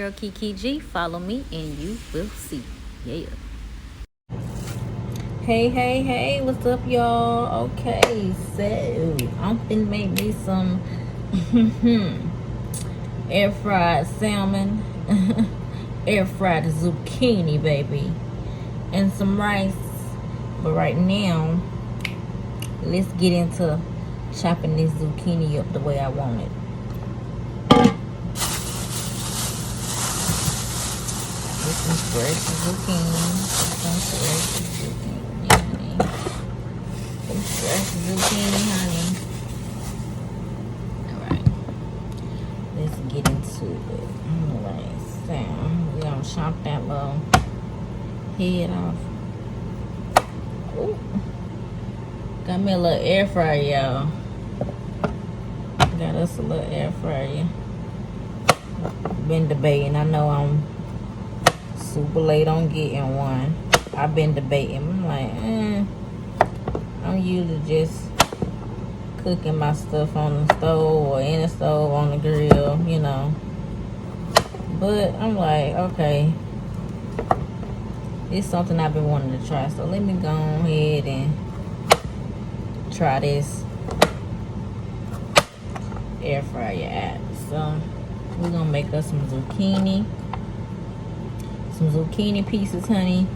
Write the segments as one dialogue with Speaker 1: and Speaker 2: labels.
Speaker 1: girl Kiki G. Follow me and you will see. Yeah. Hey, what's up, y'all? Okay, so I'm finna make me some air fried salmon, air fried zucchini, baby, and some rice. But right now, let's get into chopping this zucchini up the way I want it. Some fresh zucchini. Some fresh zucchini, honey. Alright. Let's get into it. Alright, so we're gonna chop that little head off. Ooh. Got me a little air fryer, y'all. Got us a little air fryer. Been debating. I know I'm super late on getting one. I've been debating. I'm like, I'm usually just cooking my stuff on the stove or in the stove on the grill, you know. But I'm like, okay, it's something I've been wanting to try. So let me go ahead and try this air fryer out. So we're gonna make us some zucchini. Some zucchini pieces, honey.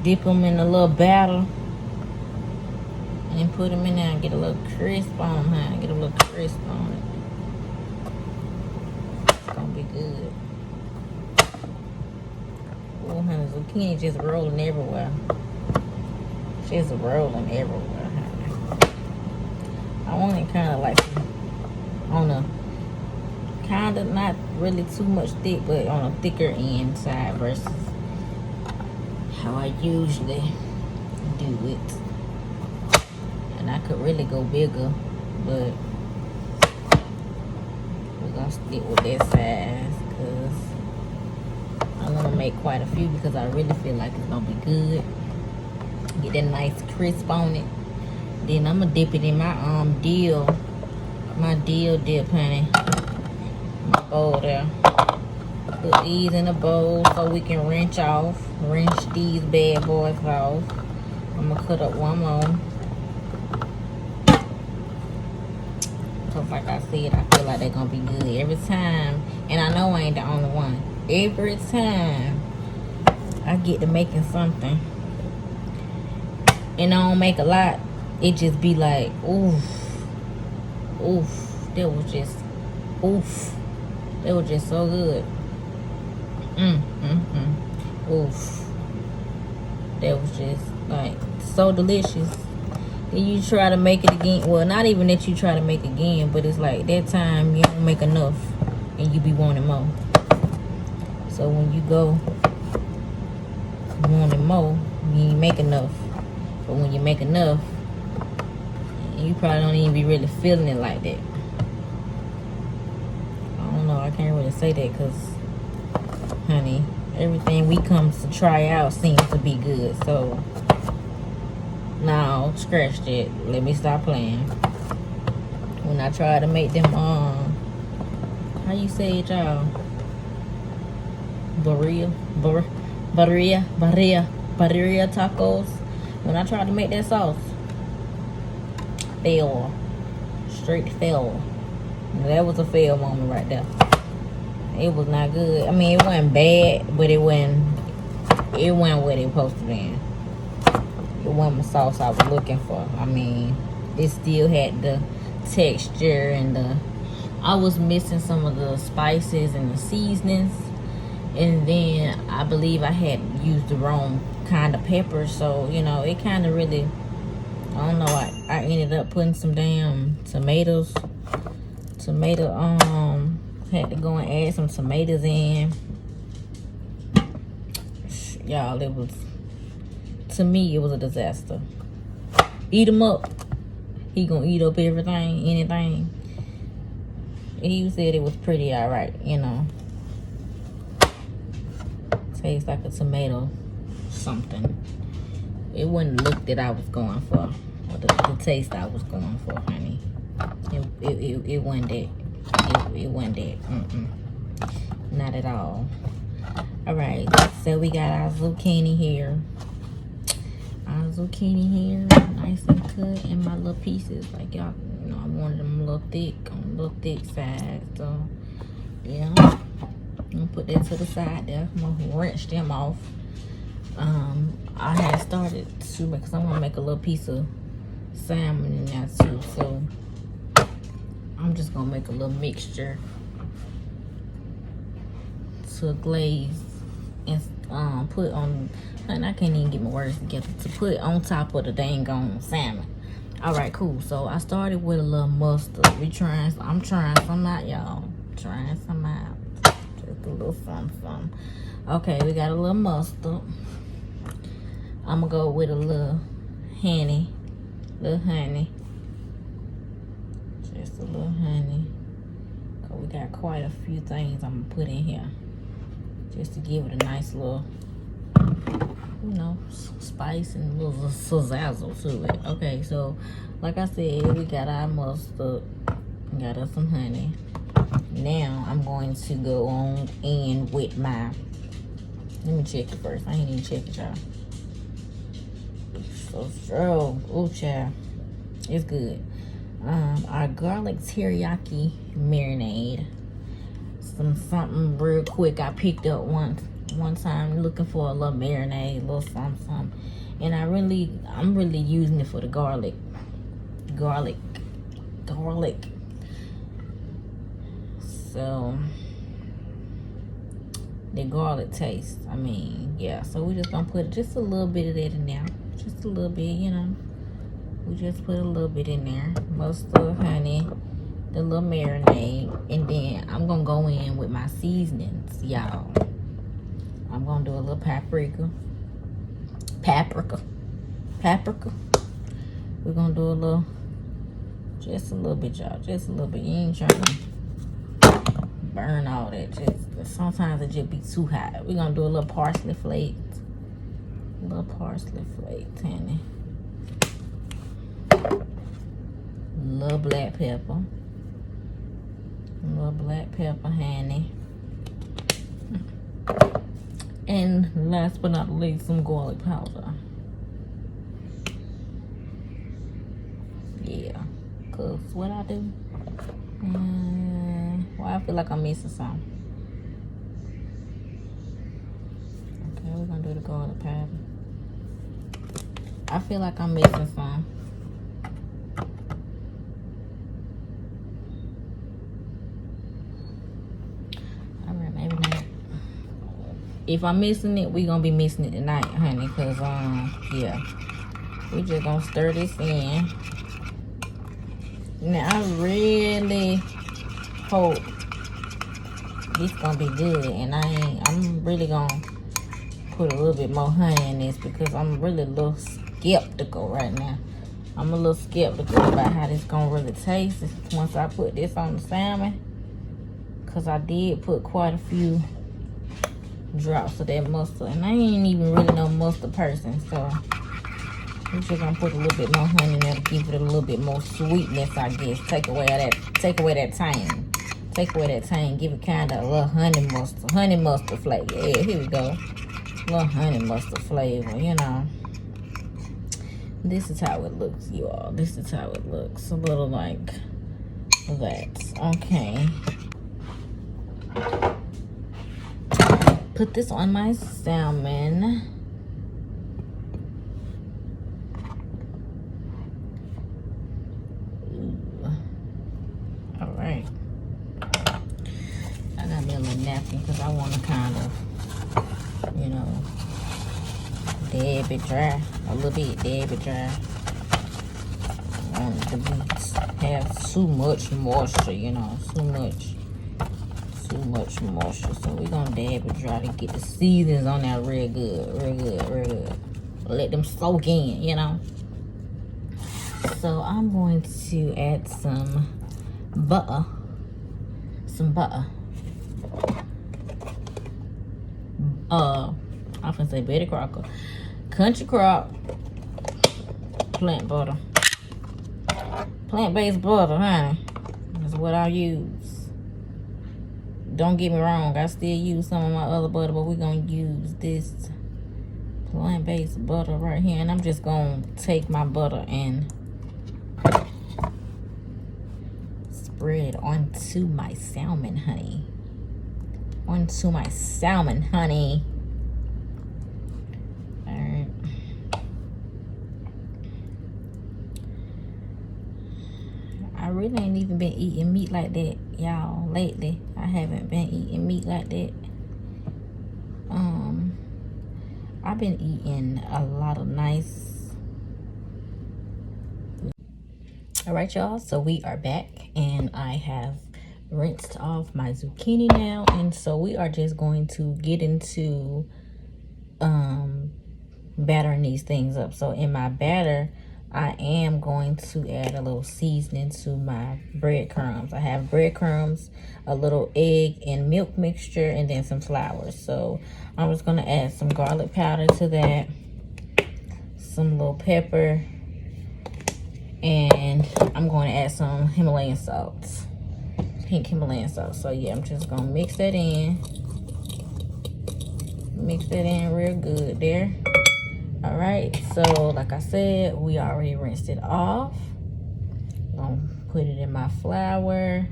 Speaker 1: Dip them in a little batter and put them in there and get a little crisp on them, honey. Get a little crisp on it. It's gonna be good. Oh, honey, zucchini just rolling everywhere. Just rolling everywhere, honey. I want it kind of like on a kind of not really too much thick, but on a thicker end side versus how I usually do it. And I could really go bigger, but we're gonna stick with that size because I want to make quite a few because I really feel like it's gonna be good. Get that nice crisp on it. Then I'm gonna dip it in my dill dip, honey. My bowl there. Put these in a bowl so we can wrench these bad boys off. I'm gonna cut up one more. Cause like I said, I feel like they're gonna be good every time. And I know I ain't the only one. Every time I get to making something and I don't make a lot, it just be like, oof. That was just, oof. That was just so good. Oof. That was just like so delicious. Then you try to make it again. Well, not even that you try to make again, but it's like that time you don't make enough and you be wanting more. So when you go wanting more, you ain't make enough. But when you make enough, you probably don't even be really feeling it like that. I don't know. I can't really say that because, honey, everything we come to try out seems to be good. So, no, scratch that. Let me stop playing. When I try to make them, how you say it, y'all? Barilla tacos. When I tried to make that sauce, fail. Straight fail. That was a fail moment right there. It was not good. I mean, it wasn't bad, but it wasn't what it was supposed to be. It wasn't the sauce I was looking for. I mean, it still had the texture and I was missing some of the spices and the seasonings. And then I believe I had used the wrong kind of pepper. So, you know, it kind of really, I don't know, I ended up putting some damn tomatoes. Had to go and add some tomatoes in. Y'all, it was, to me, it was a disaster. Eat him up. He gonna eat up everything, anything. He said it was pretty alright, you know. Tastes like a tomato something. It wasn't the look that I was going for, or the taste I was going for, honey. It wasn't that. It wasn't that. Not at all. All right, so we got our zucchini here. Nice and cut in my little pieces. Like y'all, you know, I wanted them a little thick, on a little thick side. So yeah, I'm gonna put that to the side there. I'm gonna wrench them off. I had started to, because I'm gonna make a little piece of salmon in there too. So I'm just gonna make a little mixture to glaze and put on. And I can't even get my words together, to put on top of the dang on salmon. All right, cool. So I started with a little mustard. I'm trying some out, y'all. Trying some out. Just a little something. Okay, we got a little mustard. I'm gonna go with a little honey. Just a little honey. Cause we got quite a few things I'm gonna put in here, just to give it a nice little, you know, spice and a little sizzle to it. Okay, so like I said, we got our mustard, got us some honey. Now I'm going to go on in with my, let me check it first. I ain't even check it, y'all. So strong. Oh, child, it's good. Our garlic teriyaki marinade. Something real quick I picked up one time looking for a little marinade, a little something, and I'm really using it for the garlic. So the garlic taste. I mean, yeah. So we're just gonna put just a little bit of that in there, just a little bit, you know. We just put a little bit in there, mustard, honey, the little marinade, and then I'm gonna go in with my seasonings, y'all. I'm gonna do a little paprika. We're gonna do a little, just a little bit, y'all, just a little bit. You ain't trying to burn all that. Just sometimes it just be too hot. We're gonna do a little parsley flakes, honey. Little black pepper, honey. And last but not least, some garlic powder. Yeah, cause what I do, well, I feel like I'm missing some. Okay, we're gonna do the garlic powder. I feel like I'm missing some. If I'm missing it, we gonna be missing it tonight, honey. Cause yeah, we just gonna stir this in. Now I really hope this gonna be good, and I'm really gonna put a little bit more honey in this because I'm really a little skeptical right now. I'm a little skeptical about how this gonna really taste once I put this on the salmon, cause I did put quite a few drops of that mustard, and I ain't even really no mustard person, so we're just gonna put a little bit more honey in there to give it a little bit more sweetness, I guess. Take away that tang, give it kind of a little honey mustard flavor. Yeah, here we go, a little honey mustard flavor, you know. This is how it looks, you all. This is how it looks, a little like that. Okay, put this on my salmon. Ooh. All right. I got me a little napkin because I want to kind of, you know, dab it dry. A little bit dab it dry. I want it to have too much moisture, you know, too much moisture. So we're gonna dab it dry to get the seasons on there real good. Let them soak in, you know. So I'm going to add some butter. I'm gonna say Betty Crocker, Country Crock, plant-based butter, honey. That's what I use. don't get me wrong, I still use some of my other butter, but we're gonna use this plant-based butter right here, and I'm just gonna take my butter and spread it onto my salmon, honey. Onto my salmon, honey. All right. I really ain't even been eating meat like that, y'all, lately. I haven't been eating meat like that. I've been eating a lot of nice. All right, y'all, so we are back, and I have rinsed off my zucchini now, and so we are just going to get into battering these things up. So in my batter, I am going to add a little seasoning to my breadcrumbs. I have breadcrumbs, a little egg and milk mixture, and then some flour. So I'm just going to add some garlic powder to that, some little pepper, and I'm going to add some Himalayan salt, pink Himalayan salt. So yeah, I'm just going to mix that in. Mix that in real good there. All right, so like I said, we already rinsed it off. I'm gonna put it in my flour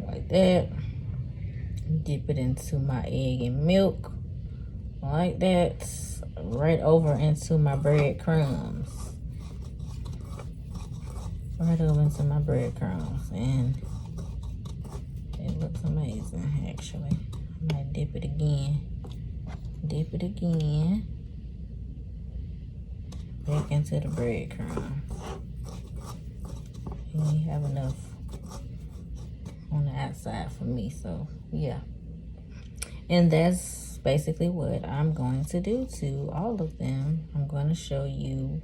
Speaker 1: like that. Dip it into my egg and milk like that. Right over into my breadcrumbs. Right over into my breadcrumbs, and it looks amazing actually. I might dip it again. Dip it again. Back into the breadcrumb. And you have enough on the outside for me, so yeah. And that's basically what I'm going to do to all of them. I'm going to show you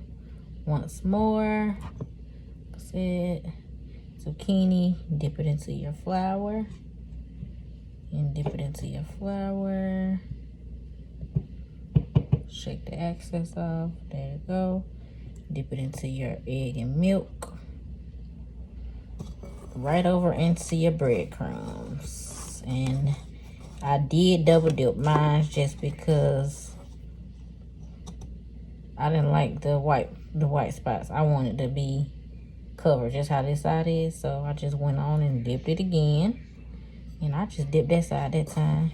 Speaker 1: once more. Like I said, zucchini, dip it into your flour. And dip it into your flour. Shake the excess off. There you go. Dip it into your egg and milk. Right over into your breadcrumbs. And I did double dip mine just because I didn't like the white spots. I wanted to be covered just how this side is. So I just went on and dipped it again. And I just dipped that side that time.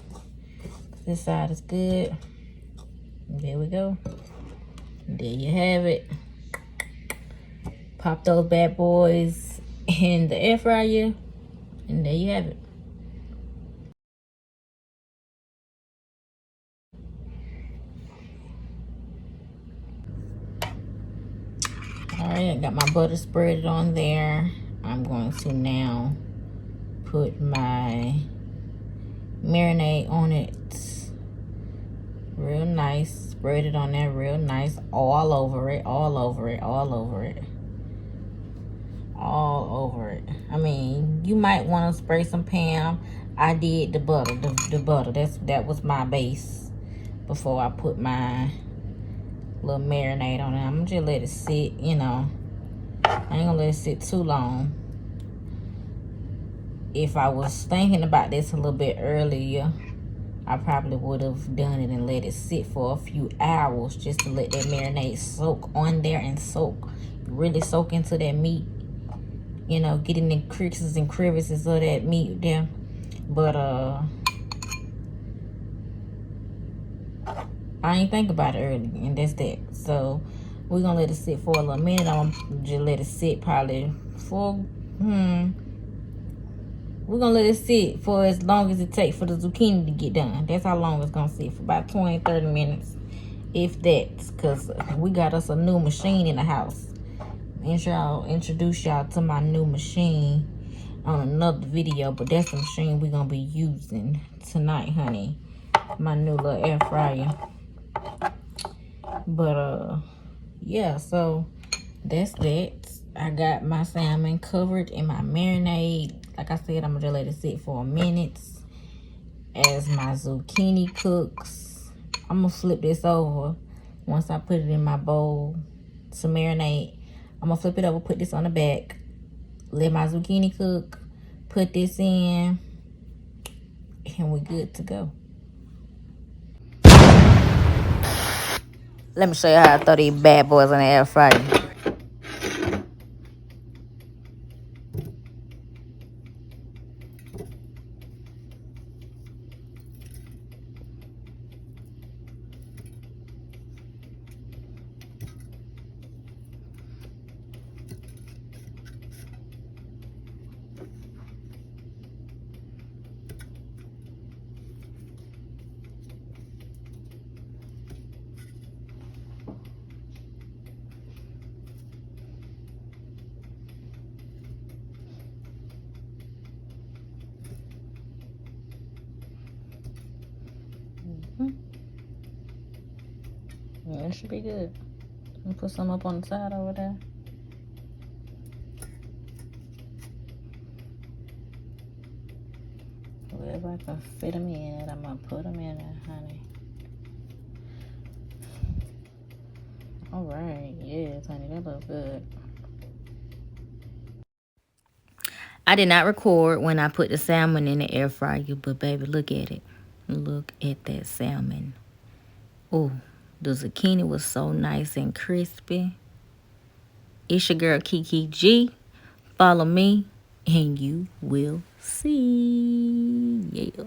Speaker 1: This side is good. There we go. There you have it. Pop those bad boys in the air fryer, and there you have it. All right, I got my butter spread on there. I'm going to now put my marinade on it. Real nice. Spread it on there real nice. All over it. All over it. All over it. All over it. I mean, you might want to spray some Pam. I did the butter. The butter. That was my base before I put my little marinade on it. I'm gonna just let it sit, you know. I ain't gonna let it sit too long. If I was thinking about this a little bit earlier, I probably would have done it and let it sit for a few hours just to let that marinade soak on there and really soak into that meat. You know, getting the creases and crevices of that meat there. But I ain't think about it earlier, and that's that. So we're gonna let it sit for a little minute. I'm gonna just let it sit probably for we're gonna let it sit for as long as it takes for the zucchini to get done. That's how long it's gonna sit, for about 20-30 minutes, if that, because we got us a new machine in the house. I'll introduce y'all to my new machine on another video, but that's the machine we're gonna be using tonight, honey. My new little air fryer. But yeah, so that's that. I got my salmon covered in my marinade. Like I said, I'm gonna just let it sit for a minute as my zucchini cooks. I'm gonna flip this over once I put it in my bowl to marinate. I'm gonna flip it over, put this on the back, let my zucchini cook, Put this in, and we're good to go. Let me show you how I throw these bad boys in the air fryer. Yeah, it should be good. Let me put some up on the side over there. Wherever I can fit them in, I'm gonna put them in there, honey. All right, yes, honey, that looks good. I did not record when I put the salmon in the air fryer, but baby, look at it. Look at that salmon. Oh, the zucchini was so nice and crispy. It's your girl Kiki G. Follow me and you will see. Yeah.